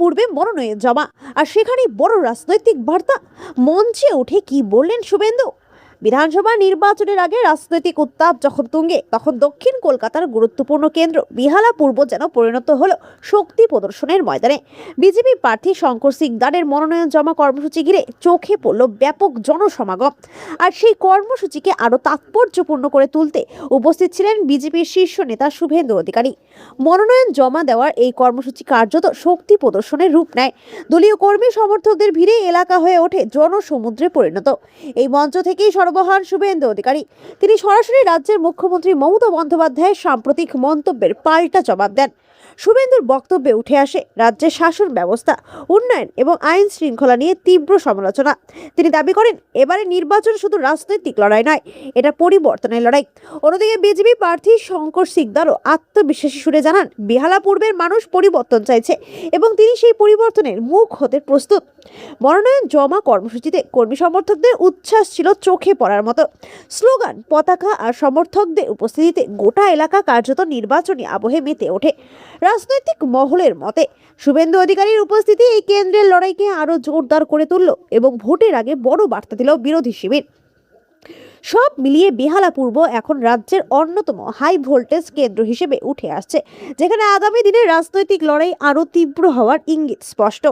পূর্বে মনোনয়ন জমা, আর সেখানে বড় রাজনৈতিক বার্তা। মঞ্চে উঠে কি বললেন শুভেন্দু? বিধানসভা নির্বাচনের আগে রাজনৈতিক উত্তাপ যখন তুঙ্গে, তখন দক্ষিণ কলকাতার গুরুত্বপূর্ণ কেন্দ্র বেহালা পূর্ব যেন পরিণত হলো শক্তি প্রদর্শনের ময়দানে। বিজেপি প্রার্থী শঙ্কর সিকদারের মনোনয়ন জমা কর্মসূচি ঘিরে চোখে পড়ল ব্যাপক জনসমাগম। আর সেই কর্মসূচিকে আরো তাৎপর্যপূর্ণ করে তুলতে উপস্থিত ছিলেন বিজেপির শীর্ষ নেতা শুভেন্দু অধিকারী। মনোনয়ন জমা দেওয়ার এই কর্মসূচি কার্যত শক্তি প্রদর্শনের রূপ নেয়। দলীয় কর্মী সমর্থকদের ভিড়ে এলাকা হয়ে ওঠে জনসমুদ্রে পরিণত। এই মঞ্চ থেকেই সর্বহান শুভেন্দু অধিকারী। তিনি সরাসরি রাজ্যের মুখ্যমন্ত্রী মমতা বন্দ্যোপাধ্যায়ের সাম্প্রতিক মন্তব্যের পাল্টা জবাব দেন। শুভেন্দুর বক্তব্যে উঠে আসে রাজ্যের শাসন ব্যবস্থা, উন্নয়ন এবং আইন শৃঙ্খলা নিয়ে তীব্র সমালোচনা। তিনি দাবি করেন, এবারে নির্বাচন শুধু রাজনৈতিক লড়াই নয়, এটা পরিবর্তনের লড়াই। অন্যদিকে বিজেপি প্রার্থী শঙ্কর সিকদারও আত্মবিশ্বাসী সুরে জানান, বেহালা পূর্বের মানুষ পরিবর্তন চাইছে এবং তিনি সেই পরিবর্তনের মুখ হতে প্রস্তুত। মনোনয়ন জমা কর্মসূচিতে কর্মী সমর্থকদের উচ্ছ্বাস ছিল চোখে পড়ার মতো। স্লোগান, পতাকা আর সমর্থকদের উপস্থিতিতে গোটা এলাকা কার্যত নির্বাচনী আবহে মেতে ওঠে। রাজনৈতিক মহলের মতে শুভেন্দু অধিকারীর উপস্থিতি এই কেন্দ্রের লড়াইকে আরো জোরদার করে তুলল এবং ভোটের আগে বড় বার্তা দিল বিরোধী শিবির। সব মিলিয়ে বেহালা পূর্ব এখন রাজ্যের অন্যতম হাই ভোল্টেজ কেন্দ্র হিসেবে উঠে আসছে, যেখানে আগামী দিনে রাজনৈতিক লড়াই আরো তীব্র হওয়ার ইঙ্গিত স্পষ্ট।